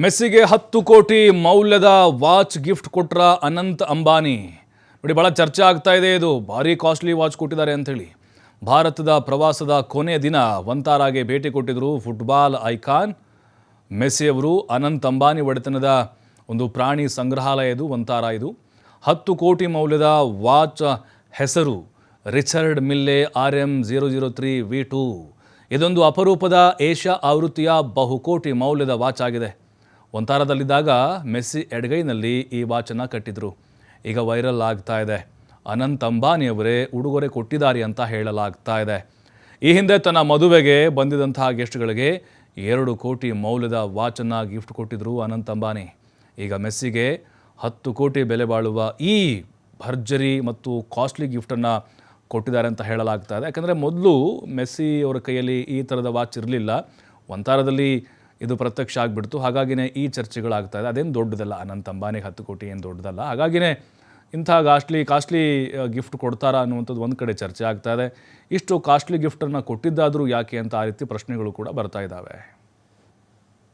ಮೆಸ್ಸಿಗೆ 10 ಕೋಟಿ ಮೌಲ್ಯದ watch gift ಕೊಟ್ರ ಅನಂತ್ ಅಂಬಾನಿ. ನೋಡಿ, ಭಾಳ ಚರ್ಚೆ ಆಗ್ತಾ ಇದೆ. ಇದು ಭಾರಿ ಕಾಸ್ಟ್ಲಿ ವಾಚ್ ಕೊಟ್ಟಿದ್ದಾರೆ ಅಂಥೇಳಿ. ಭಾರತದ ಪ್ರವಾಸದ ಕೊನೆಯ ದಿನ ವಂತಾರಾಗೆ ಭೇಟಿ ಕೊಟ್ಟಿದ್ದರು ಫುಟ್ಬಾಲ್ ಐಕಾನ್ ಮೆಸ್ಸಿ ಅವರು. ಅನಂತ್ ಅಂಬಾನಿ ಒಡೆತನದ ಒಂದು ಪ್ರಾಣಿ ಸಂಗ್ರಹಾಲಯ ಇದು ವಂತಾರ. ಇದು 10 ಕೋಟಿ ಮೌಲ್ಯದ ವಾಚ್ ಹೆಸರು ರಿಚರ್ಡ್ ಮಿಲ್ಲೆ RM003V2. ಇದೊಂದು ಅಪರೂಪದ ಏಷ್ಯಾ ಆವೃತ್ತಿಯ ಬಹುಕೋಟಿ ಮೌಲ್ಯದ ವಾಚ್ ಆಗಿದೆ. ವಂತಾರದಲ್ಲಿದ್ದಾಗ ಮೆಸ್ಸಿ ಎಡಗೈನಲ್ಲಿ ಈ ವಾಚನ್ನು ಕಟ್ಟಿದ್ರು. ಈಗ ವೈರಲ್ ಆಗ್ತಾ ಇದೆ. ಅನಂತ್ ಅಂಬಾನಿಯವರೇ ಉಡುಗೊರೆ ಕೊಟ್ಟಿದ್ದಾರೆ ಅಂತ ಹೇಳಲಾಗ್ತಾ ಇದೆ. ಈ ಹಿಂದೆ ತನ್ನ ಮದುವೆಗೆ ಬಂದಿದ್ದಂತಹ ಗೆಸ್ಟ್ಗಳಿಗೆ 2 ಕೋಟಿ ಮೌಲ್ಯದ ವಾಚನ್ನು ಗಿಫ್ಟ್ ಕೊಟ್ಟಿದ್ರು ಅನಂತ್ ಅಂಬಾನಿ. ಈಗ ಮೆಸ್ಸಿಗೆ 10 ಕೋಟಿ ಬೆಲೆ ಬಾಳುವ ಈ ಭರ್ಜರಿ ಮತ್ತು ಕಾಸ್ಟ್ಲಿ ಗಿಫ್ಟನ್ನು ಕೊಟ್ಟಿದ್ದಾರೆ ಅಂತ ಹೇಳಲಾಗ್ತಾ ಇದೆ. ಯಾಕಂದರೆ ಮೊದಲು ಮೆಸ್ಸಿ ಅವರ ಕೈಯಲ್ಲಿ ಈ ಥರದ ವಾಚ್ ಇರಲಿಲ್ಲ. ವಂತಾರದಲ್ಲಿ ಇದು ಪ್ರತ್ಯಕ್ಷ ಆಗಿಬಿಡ್ತು. ಹಾಗಾಗಿನೇ ಈ ಚರ್ಚೆಗಳಾಗ್ತಾ ಇದೆ. ಅದೇನು ದೊಡ್ಡದಲ್ಲ, ಅನಂತ್ ಅಂಬಾನಿಗೆ 10 ಕೋಟಿ ಏನು ದೊಡ್ಡದಲ್ಲ. ಹಾಗಾಗಿನೇ ಇಂಥ ಕಾಸ್ಟ್ಲಿ ಗಿಫ್ಟ್ ಕೊಡ್ತಾರಾ ಅನ್ನುವಂಥದ್ದು ಒಂದು ಕಡೆ ಚರ್ಚೆ ಆಗ್ತಾ ಇದೆ. ಇಷ್ಟು ಕಾಸ್ಟ್ಲಿ ಗಿಫ್ಟನ್ನು ಕೊಟ್ಟಿದ್ದಾದರೂ ಯಾಕೆ ಅಂತ ಆ ರೀತಿ ಪ್ರಶ್ನೆಗಳು ಕೂಡ ಬರ್ತಾ ಇದ್ದಾವೆ.